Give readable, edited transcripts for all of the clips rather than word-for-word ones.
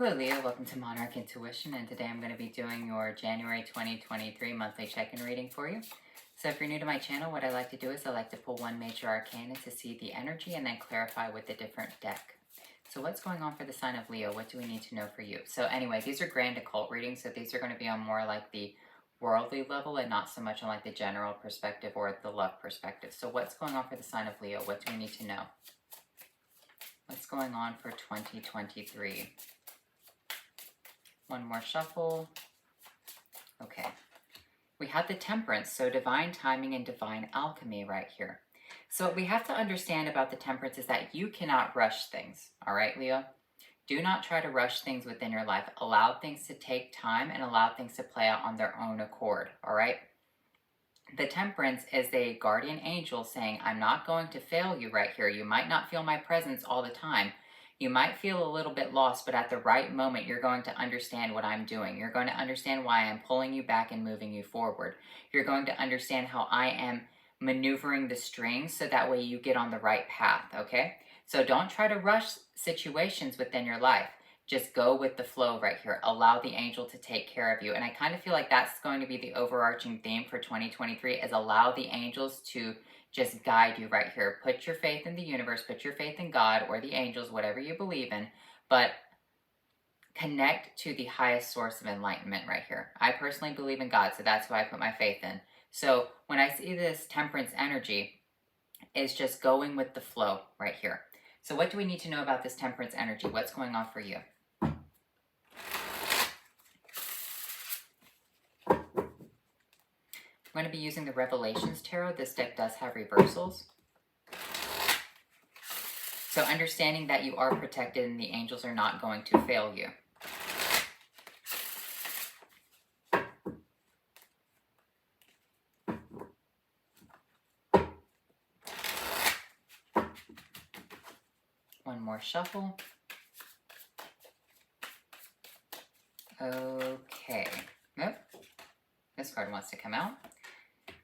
Hello Leo, welcome to Monarch Intuition, and today I'm going to be doing your January 2023 monthly check-in reading for you. So if you're new to my channel, what I like to do is I like to pull one major arcana to see the energy and then clarify with a different deck. So what's going on for the sign of Leo? What do we need to know for you? So anyway, these are grand occult readings, so these are going to be on more like the worldly level and not so much on like the general perspective or the love perspective. So what's going on for the sign of Leo? What do we need to know? What's going on for 2023? One more shuffle. Okay. We have the Temperance, so divine timing and divine alchemy right here. So what we have to understand about the Temperance is that you cannot rush things. All right, Leo? Do not try to rush things within your life. Allow things to take time and allow things to play out on their own accord. All right? The Temperance is a guardian angel saying, I'm not going to fail you right here. You might not feel my presence all the time. You might feel a little bit lost, but at the right moment, you're going to understand what I'm doing. You're going to understand why I'm pulling you back and moving you forward. You're going to understand how I am maneuvering the strings so that way you get on the right path, okay? So don't try to rush situations within your life. Just go with the flow right here. Allow the angel to take care of you. And I kind of feel like that's going to be the overarching theme for 2023 is allow the angels to just guide you right here. Put your faith in the universe, put your faith in God or the angels, whatever you believe in, but connect to the highest source of enlightenment right here. I personally believe in God, so that's who I put my faith in. So when I see this Temperance energy, is just going with the flow right here. So what do we need to know about this Temperance energy? What's going on for you? I'm going to be using the Revelations Tarot. This deck does have reversals. So understanding that you are protected and the angels are not going to fail you. One more shuffle. Okay. Nope. This card wants to come out.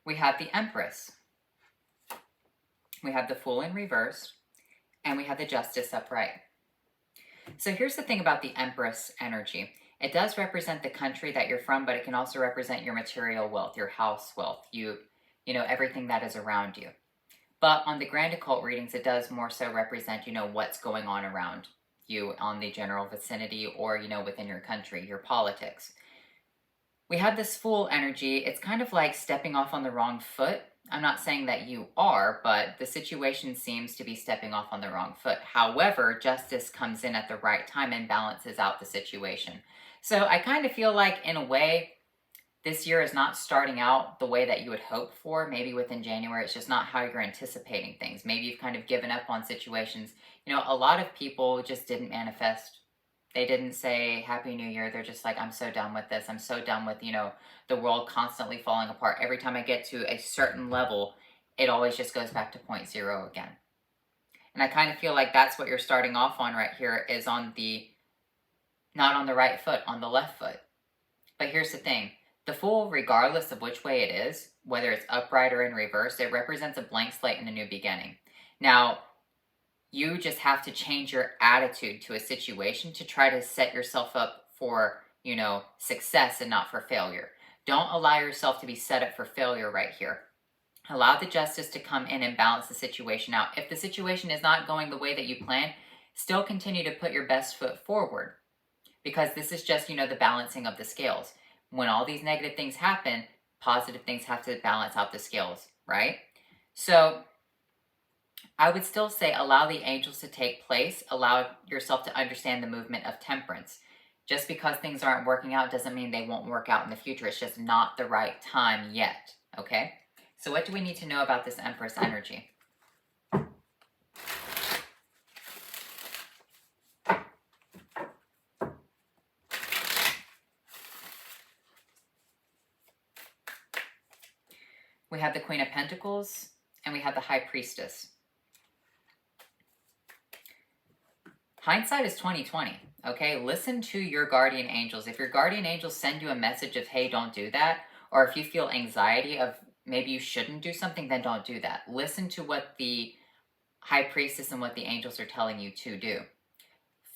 We have the Empress. We have the Fool in reverse. And we have the Justice upright. So here's the thing about the Empress energy. It does represent the country that you're from, but it can also represent your material wealth, your house wealth, you know, everything that is around you. But on the grand occult readings, it does more so represent, you know, what's going on around you on the general vicinity or, you know, within your country, your politics. We have this Fool energy. It's kind of like stepping off on the wrong foot. I'm not saying that you are, but the situation seems to be stepping off on the wrong foot. However, justice comes in at the right time and balances out the situation. So I kind of feel like, in a way, this year is not starting out the way that you would hope for. Maybe within January, it's just not how you're anticipating things. Maybe you've kind of given up on situations. You know, a lot of people just didn't manifest. They didn't say Happy New Year. They're just like, I'm so done with this. I'm so done with, you know, the world constantly falling apart. Every time I get to a certain level, it always just goes back to point zero again. And I kind of feel like that's what you're starting off on right here is on the, not on the right foot, on the left foot. But here's the thing. The Fool, regardless of which way it is, whether it's upright or in reverse, it represents a blank slate and a new beginning. Now, you just have to change your attitude to a situation to try to set yourself up for, you know, success and not for failure. Don't allow yourself to be set up for failure right here. Allow the justice to come in and balance the situation out. If the situation is not going the way that you plan, still continue to put your best foot forward. Because this is just, you know, the balancing of the scales. When all these negative things happen, positive things have to balance out the scales, right? So I would still say allow the angels to take place. Allow yourself to understand the movement of Temperance. Just because things aren't working out doesn't mean they won't work out in the future. It's just not the right time yet, okay? So what do we need to know about this Empress energy? We have the Queen of Pentacles and we have the High Priestess. Hindsight is 20/20, okay? Listen to your guardian angels. If your guardian angels send you a message of, hey, don't do that, or if you feel anxiety of maybe you shouldn't do something, then don't do that. Listen to what the High Priestess and what the angels are telling you to do.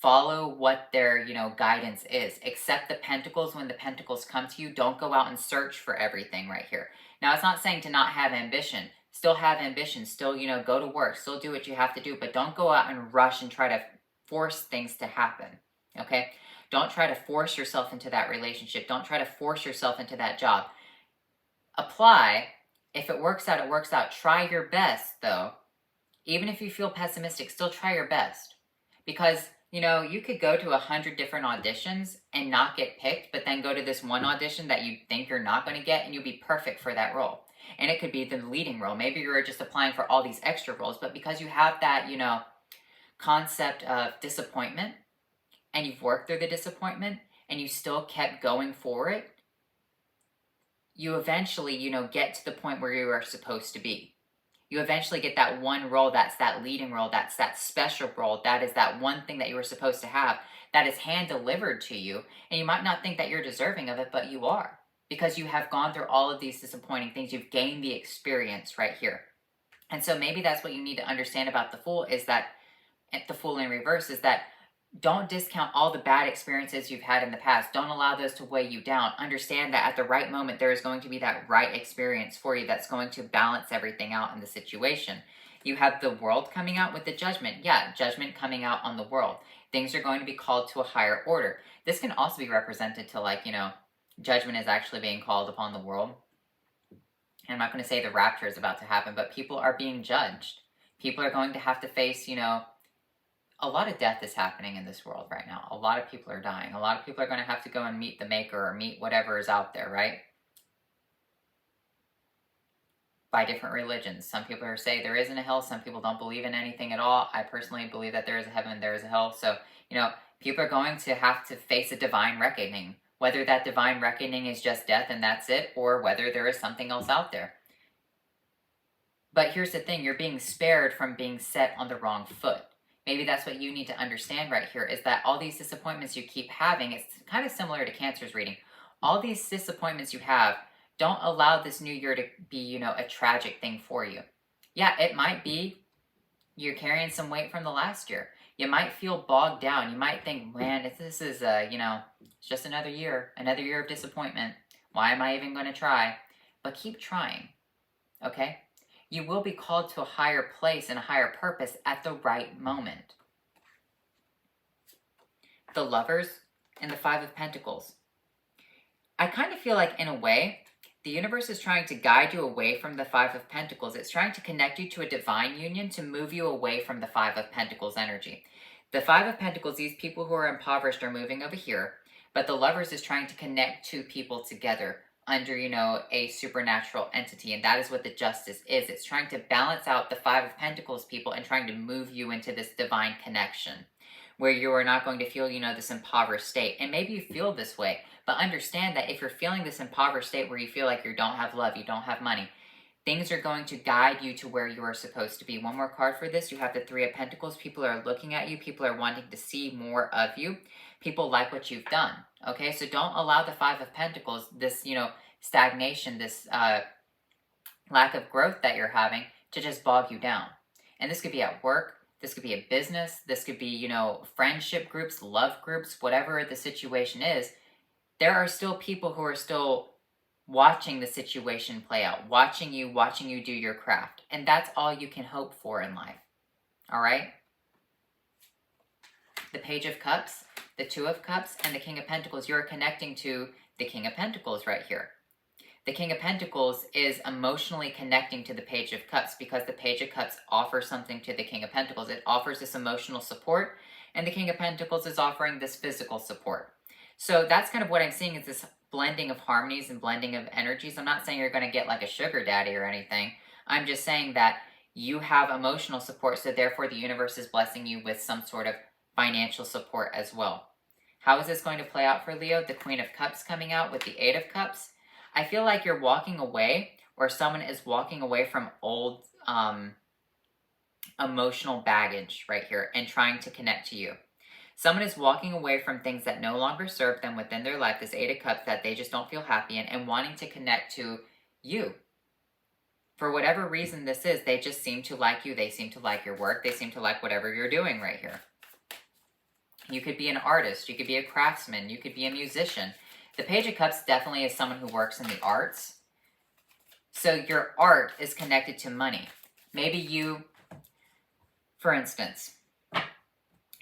Follow what their, guidance is. Accept the pentacles when the pentacles come to you. Don't go out and search for everything right here. Now, it's not saying to not have ambition. Still have ambition. Still, go to work. Still do what you have to do. But don't go out and rush and try to force things to happen. Okay? Don't try to force yourself into that relationship. Don't try to force yourself into that job. Apply. If it works out, it works out. Try your best, though. Even if you feel pessimistic, still try your best. Because you could go to 100 different auditions and not get picked, but then go to this one audition that you think you're not going to get, and you'll be perfect for that role. And it could be the leading role. Maybe you're just applying for all these extra roles, but because you have that, concept of disappointment, and you've worked through the disappointment, and you still kept going for it, you eventually, get to the point where you are supposed to be. You eventually get that one role, that's that leading role, that's that special role, that is that one thing that you were supposed to have, that is hand-delivered to you, and you might not think that you're deserving of it, but you are, because you have gone through all of these disappointing things. You've gained the experience right here. And so maybe that's what you need to understand about the Fool, is that, the Fool in reverse, is that don't discount all the bad experiences you've had in the past. Don't allow those to weigh you down. Understand that at the right moment, there is going to be that right experience for you that's going to balance everything out in the situation. You have the World coming out with the Judgment. Yeah, Judgment coming out on the world. Things are going to be called to a higher order. This can also be represented to Judgment is actually being called upon the world. And I'm not going to say the rapture is about to happen, but people are being judged. People are going to have to face, a lot of death is happening in this world right now. A lot of people are dying. A lot of people are going to have to go and meet the Maker or meet whatever is out there, right? By different religions. Some people are saying there isn't a hell. Some people don't believe in anything at all. I personally believe that there is a heaven, there is a hell. So, people are going to have to face a divine reckoning. Whether that divine reckoning is just death and that's it, or whether there is something else out there. But here's the thing. You're being spared from being set on the wrong foot. Maybe that's what you need to understand right here, is that all these disappointments you keep having, it's kind of similar to Cancer's reading. All these disappointments you have, don't allow this new year to be, a tragic thing for you. Yeah, it might be you're carrying some weight from the last year. You might feel bogged down. You might think, man, if this is, it's just another year of disappointment. Why am I even going to try? But keep trying, okay? You will be called to a higher place and a higher purpose at the right moment. The Lovers and the Five of Pentacles. I kind of feel like, in a way, the universe is trying to guide you away from the Five of Pentacles. It's trying to connect you to a divine union to move you away from the Five of Pentacles energy. The Five of Pentacles, these people who are impoverished are moving over here, but the Lovers is trying to connect two people together under, a supernatural entity, and that is what the Justice is. It's trying to balance out the Five of Pentacles people and trying to move you into this divine connection where you are not going to feel, this impoverished state. And maybe you feel this way, but understand that if you're feeling this impoverished state where you feel like you don't have love, you don't have money, things are going to guide you to where you are supposed to be. One more card for this. You have the Three of Pentacles. People are looking at you. People are wanting to see more of you. People like what you've done. Okay, so don't allow the Five of Pentacles, this, stagnation, this lack of growth that you're having, to just bog you down. And this could be at work. This could be a business. This could be, friendship groups, love groups, whatever the situation is. There are still people who are still watching the situation play out, watching you do your craft. And that's all you can hope for in life. All right? The Page of Cups, the Two of Cups, and the King of Pentacles. You're connecting to the King of Pentacles right here. The King of Pentacles is emotionally connecting to the Page of Cups because the Page of Cups offers something to the King of Pentacles. It offers this emotional support, and the King of Pentacles is offering this physical support. So that's kind of what I'm seeing, is this blending of harmonies and blending of energies. I'm not saying you're going to get like a sugar daddy or anything. I'm just saying that you have emotional support, so therefore the universe is blessing you with some sort of financial support as well. How is this going to play out for Leo? The Queen of Cups coming out with the Eight of Cups. I feel like you're walking away, or someone is walking away from old emotional baggage right here and trying to connect to you. Someone is walking away from things that no longer serve them within their life, this Eight of Cups, that they just don't feel happy in, and wanting to connect to you. For whatever reason this is, they just seem to like you. They seem to like your work. They seem to like whatever you're doing right here. You could be an artist. You could be a craftsman. You could be a musician. The Page of Cups definitely is someone who works in the arts. So your art is connected to money. Maybe you, for instance,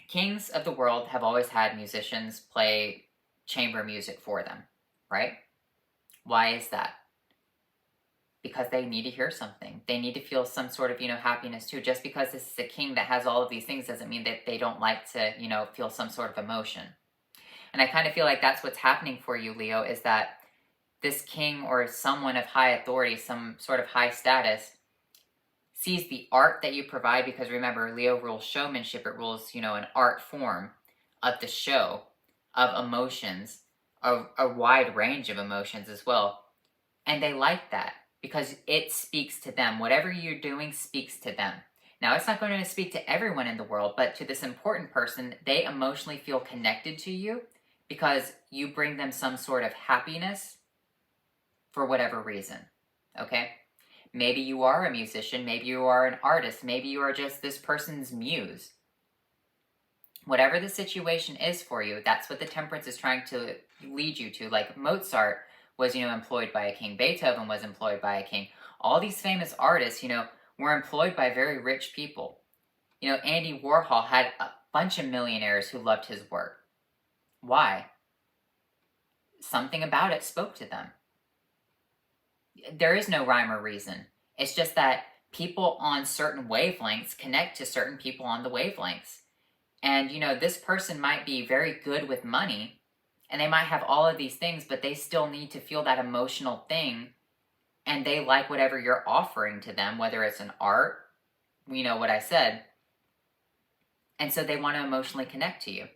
kings of the world have always had musicians play chamber music for them, right? Why is that? Because they need to hear something. They need to feel some sort of, happiness too. Just because this is a king that has all of these things doesn't mean that they don't like to, feel some sort of emotion. And I kind of feel like that's what's happening for you, Leo, is that this king or someone of high authority, some sort of high status, sees the art that you provide, because remember, Leo rules showmanship. It rules, an art form of the show, of emotions, a wide range of emotions as well. And they like that because it speaks to them. Whatever you're doing speaks to them. Now, it's not going to speak to everyone in the world, but to this important person, they emotionally feel connected to you because you bring them some sort of happiness for whatever reason, okay? Maybe you are a musician, maybe you are an artist, maybe you are just this person's muse. Whatever the situation is for you, that's what the Temperance is trying to lead you to. Like Mozart was, employed by a king. Beethoven was employed by a king. All these famous artists, were employed by very rich people. Andy Warhol had a bunch of millionaires who loved his work. Why? Something about it spoke to them. There is no rhyme or reason. It's just that people on certain wavelengths connect to certain people on the wavelengths. And, this person might be very good with money, and they might have all of these things, but they still need to feel that emotional thing, and they like whatever you're offering to them, whether it's an art, what I said, and so they want to emotionally connect to you.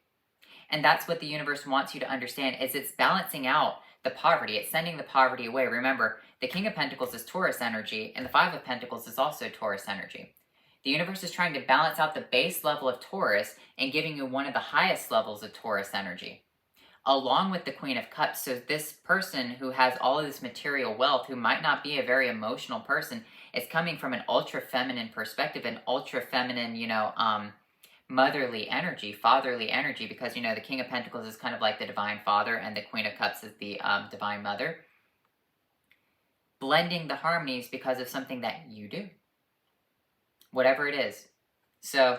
And that's what the universe wants you to understand, is it's balancing out the poverty. It's sending the poverty away. Remember, the King of Pentacles is Taurus energy, and the Five of Pentacles is also Taurus energy. The universe is trying to balance out the base level of Taurus and giving you one of the highest levels of Taurus energy, along with the Queen of Cups. So this person who has all of this material wealth, who might not be a very emotional person, is coming from an ultra-feminine perspective, an ultra-feminine, motherly energy, fatherly energy, because, the King of Pentacles is kind of like the Divine Father, and the Queen of Cups is the Divine Mother. Blending the harmonies because of something that you do. Whatever it is. So,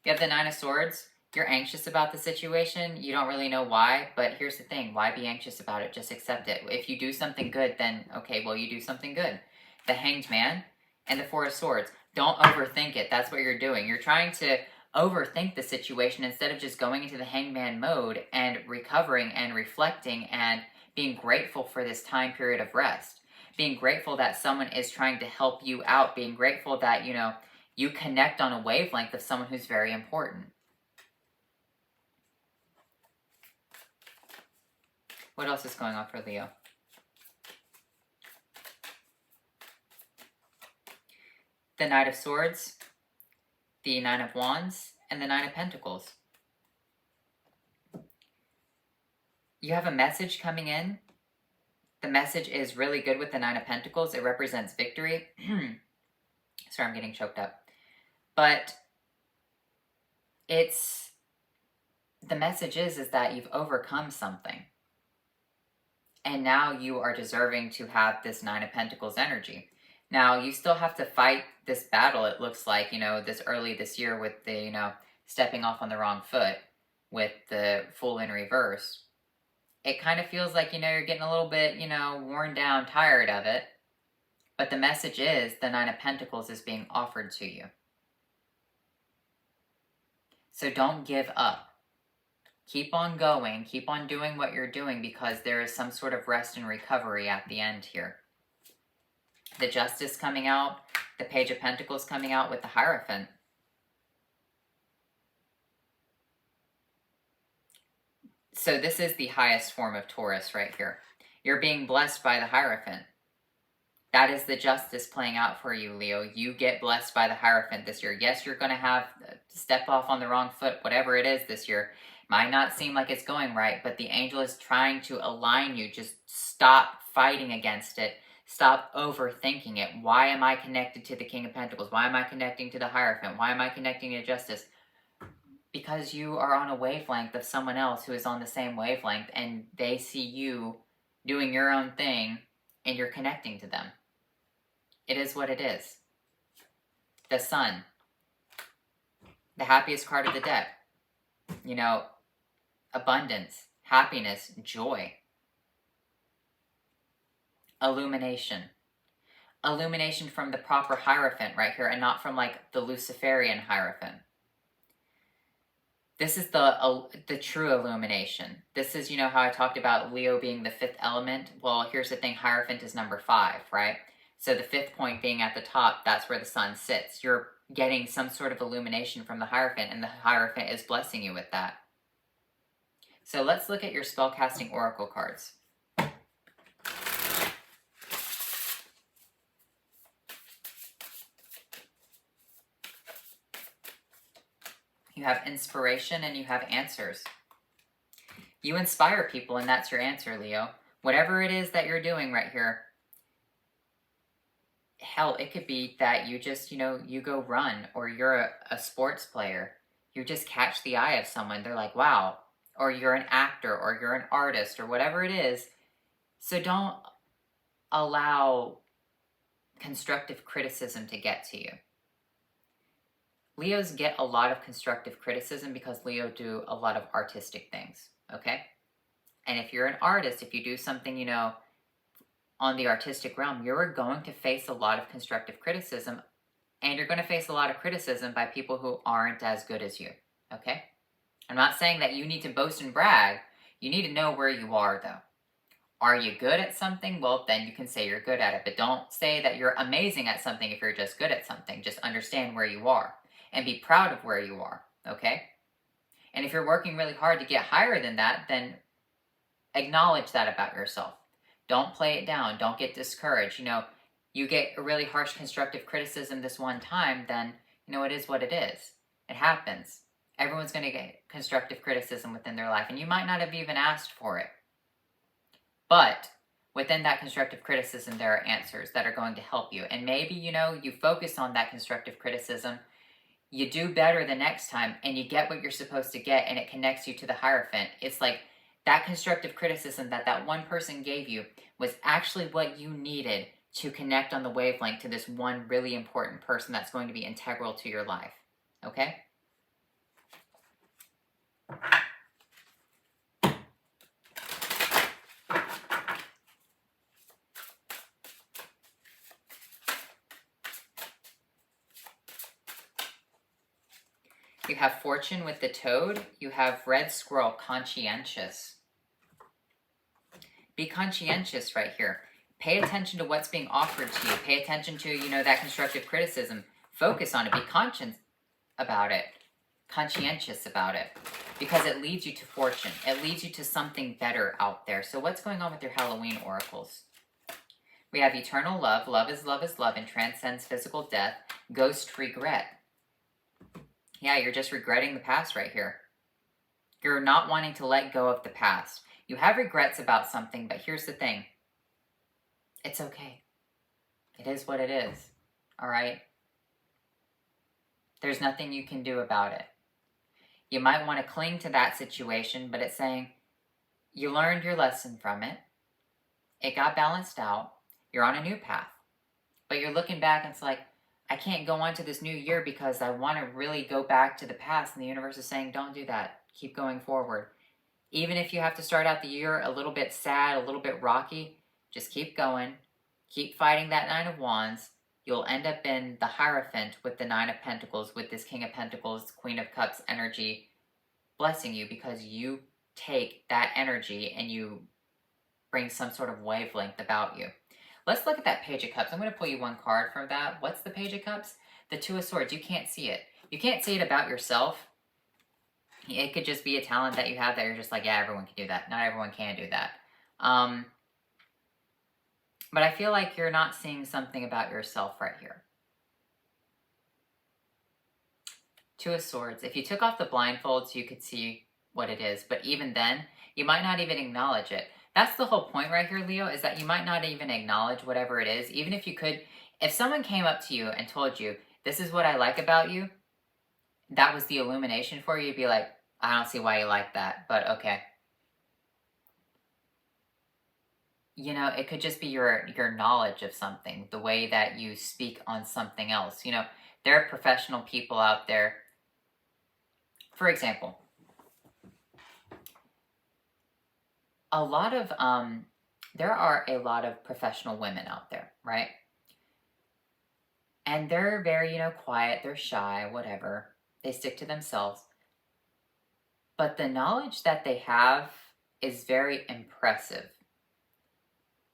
you have the Nine of Swords. You're anxious about the situation. You don't really know why, but here's the thing. Why be anxious about it? Just accept it. If you do something good, then, okay, well, you do something good. The Hanged Man and the Four of Swords. Don't overthink it. That's what you're doing. You're trying to overthink the situation instead of just going into the hangman mode and recovering and reflecting and being grateful for this time period of rest. Being grateful that someone is trying to help you out. Being grateful that, you connect on a wavelength of someone who's very important. What else is going on for Leo? The Knight of Swords, the Nine of Wands, and the Nine of Pentacles. You have a message coming in. The message is really good with the Nine of Pentacles. It represents victory. Sorry, I'm getting choked up. But the message is that you've overcome something. And now you are deserving to have this Nine of Pentacles energy. Now, you still have to fight this battle, it looks like, this early this year with the, stepping off on the wrong foot with the Fool in reverse. It kind of feels like, you're getting a little bit, worn down, tired of it. But the message is the Nine of Pentacles is being offered to you. So don't give up. Keep on going. Keep on doing what you're doing, because there is some sort of rest and recovery at the end here. The Justice coming out, the Page of Pentacles coming out with the Hierophant. So this is the highest form of Taurus right here. You're being blessed by the Hierophant. That is the Justice playing out for you, Leo. You get blessed by the Hierophant this year. Yes, you're going to have step off on the wrong foot, whatever it is this year. Might not seem like it's going right, but the angel is trying to align you. Just stop fighting against it. Stop overthinking it. Why am I connected to the King of Pentacles? Why am I connecting to the Hierophant? Why am I connecting to Justice? because you are on a wavelength of someone else who is on the same wavelength, and they see you doing your own thing and you're connecting to them. It is what it is. The Sun, the happiest card of the deck. You know, abundance, happiness, joy. Illumination. Illumination from the proper Hierophant right here, and not from like the Luciferian Hierophant. This is the true illumination. This is, you know how I talked about Leo being the 5th element? Well, here's the thing, Hierophant is number 5, right? So the 5th point being at the top, that's where the Sun sits. You're getting some sort of illumination from the Hierophant, and the Hierophant is blessing you with that. So let's look at your spellcasting oracle cards. You have inspiration and you have answers. You inspire people, and that's your answer, Leo. Whatever it is that you're doing right here, hell, it could be that you just, you know, you go run, or you're a sports player. You just catch the eye of someone. They're like, wow. Or you're an actor, or you're an artist, or whatever it is. So don't allow constructive criticism to get to you. Leos get a lot of constructive criticism because Leo do a lot of artistic things, okay? And if you're an artist, if you do something, you know, on the artistic realm, you're going to face a lot of constructive criticism, and you're going to face a lot of criticism by people who aren't as good as you, okay? I'm not saying that you need to boast and brag. You need to know where you are, though. Are you good at something? Well, then you can say you're good at it, but don't say that you're amazing at something if you're just good at something. Just understand where you are. And be proud of where you are, okay? And if you're working really hard to get higher than that, then acknowledge that about yourself. Don't play it down. Don't get discouraged. You know, you get a really harsh constructive criticism this one time, then, you know, it is what it is. It happens. Everyone's going to get constructive criticism within their life, and you might not have even asked for it. But within that constructive criticism, there are answers that are going to help you. And maybe, you know, you focus on that constructive criticism, you do better the next time, and you get what you're supposed to get, and it connects you to the Hierophant. It's like that constructive criticism that one person gave you was actually what you needed to connect on the wavelength to this one really important person that's going to be integral to your life. Okay? You have Fortune with the Toad. You have Red Squirrel, Conscientious. Be conscientious right here. Pay attention to what's being offered to you. Pay attention to, you know, that constructive criticism. Focus on it. Be conscious about it. Conscientious about it. Because it leads you to fortune. It leads you to something better out there. So what's going on with your Halloween oracles? We have Eternal Love. Love is love is love and transcends physical death. Ghost Regret. Yeah, you're just regretting the past right here. You're not wanting to let go of the past. You have regrets about something, but here's the thing. It's okay. It is what it is. All right? There's nothing you can do about it. You might want to cling to that situation, but it's saying you learned your lesson from it. It got balanced out. You're on a new path. But you're looking back and it's like, I can't go on to this new year because I want to really go back to the past. And the universe is saying, don't do that. Keep going forward. Even if you have to start out the year a little bit sad, a little bit rocky, just keep going. Keep fighting that Nine of Wands. You'll end up in the Hierophant with the Nine of Pentacles, with this King of Pentacles, Queen of Cups energy blessing you, because you take that energy and you bring some sort of wavelength about you. Let's look at that Page of Cups. I'm going to pull you one card from that. What's the Page of Cups? The Two of Swords. You can't see it. You can't see it about yourself. It could just be a talent that you have that you're just like, yeah, everyone can do that. Not everyone can do that. But I feel like you're not seeing something about yourself right here. Two of Swords. If you took off the blindfolds, you could see what it is. But even then, you might not even acknowledge it. That's the whole point right here, Leo, is that you might not even acknowledge whatever it is. Even if you could, if someone came up to you and told you, this is what I like about you, that was the illumination for you, you'd be like, I don't see why you like that, but okay. You know, it could just be your knowledge of something, the way that you speak on something else. You know, there are professional people out there. For example, there are a lot of professional women out there, right? And they're very, you know, quiet, they're shy, whatever. They stick to themselves. But the knowledge that they have is very impressive.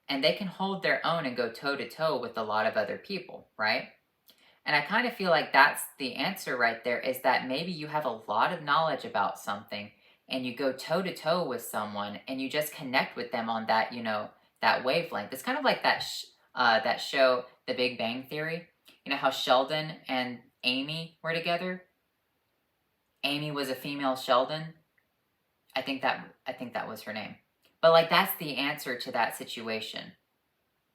And they can hold their own and go toe to toe with a lot of other people, right? And I kind of feel like that's the answer right there, is that maybe you have a lot of knowledge about something and you go toe to toe with someone and you just connect with them on that, you know, that wavelength. It's kind of like that show, The Big Bang Theory. You know how Sheldon and Amy were together? Amy was a female Sheldon. I think that was her name. But like, that's the answer to that situation.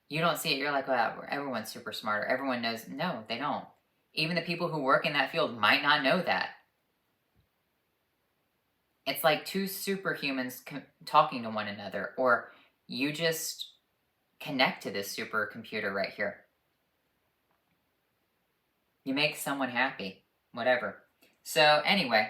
You don't see it, you're like, well, everyone's super smart, or everyone knows. No, they don't. Even the people who work in that field might not know that. It's like two superhumans talking to one another, or you just connect to this supercomputer right here. You make someone happy, whatever. So anyway,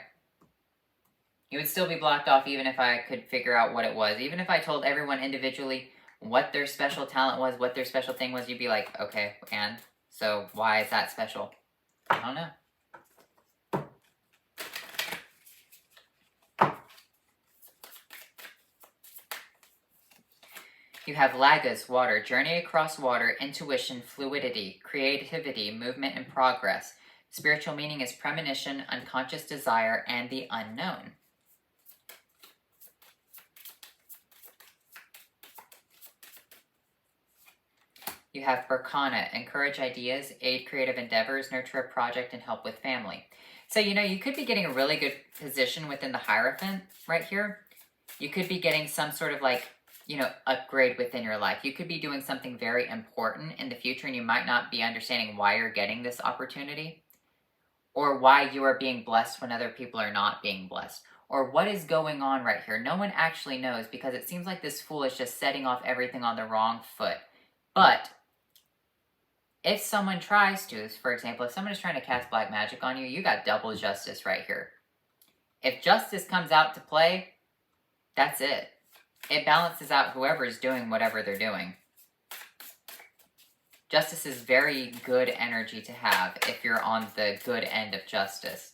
it would still be blocked off even if I could figure out what it was. Even if I told everyone individually what their special talent was, what their special thing was, you'd be like, okay, and? So why is that special? I don't know. You have Lagos, water, journey across water, intuition, fluidity, creativity, movement, and progress. Spiritual meaning is premonition, unconscious desire, and the unknown. You have Berkana, encourage ideas, aid creative endeavors, nurture a project, and help with family. So, you know, you could be getting a really good position within the Hierophant right here. You could be getting some sort of like, you know, upgrade within your life. You could be doing something very important in the future and you might not be understanding why you're getting this opportunity, or why you are being blessed when other people are not being blessed, or what is going on right here. No one actually knows, because it seems like this Fool is just setting off everything on the wrong foot. But if someone tries to, for example, if someone is trying to cast black magic on you, you got double justice right here. If justice comes out to play, that's it. It balances out whoever is doing whatever they're doing. Justice is very good energy to have if you're on the good end of justice.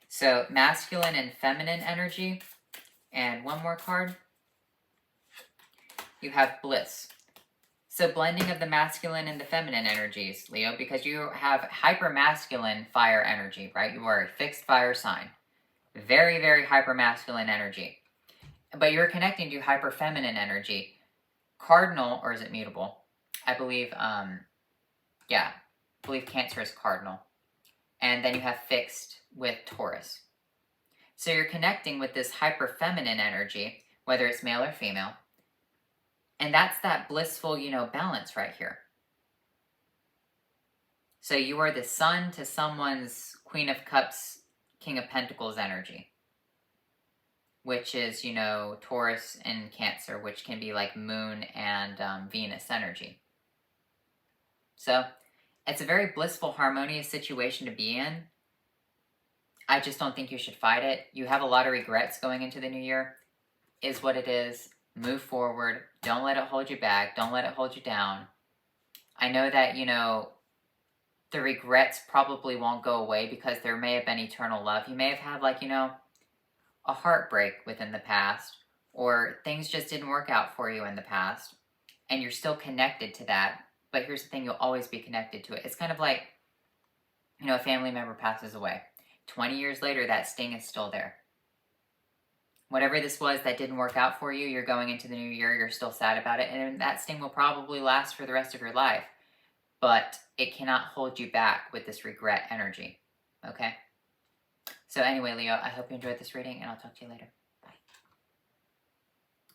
So masculine and feminine energy. And one more card. You have bliss. So blending of the masculine and the feminine energies, Leo, because you have hyper-masculine fire energy, right? You are a fixed fire sign. Very, very hyper-masculine energy. But you're connecting to hyper-feminine energy. Cardinal, or is it mutable? I believe, I believe Cancer is cardinal. And then you have fixed with Taurus. So you're connecting with this hyper-feminine energy, whether it's male or female. And that's that blissful, you know, balance right here. So you are the sun to someone's Queen of Cups, King of Pentacles energy, which is, you know, Taurus and Cancer, which can be like Moon and Venus energy. So it's a very blissful, harmonious situation to be in. I just don't think you should fight it. You have a lot of regrets going into the new year. Is what it is. Move forward. Don't let it hold you back. Don't let it hold you down. I know that, you know, the regrets probably won't go away because there may have been eternal love. You may have had, like, you know, a heartbreak within the past, or things just didn't work out for you in the past, and you're still connected to that. But here's the thing, you'll always be connected to it. It's kind of like, you know, a family member passes away. 20 years later, that sting is still there. Whatever this was that didn't work out for you, you're going into the new year, you're still sad about it, and that sting will probably last for the rest of your life. But it cannot hold you back with this regret energy, okay? So anyway, Leo, I hope you enjoyed this reading, and I'll talk to you later.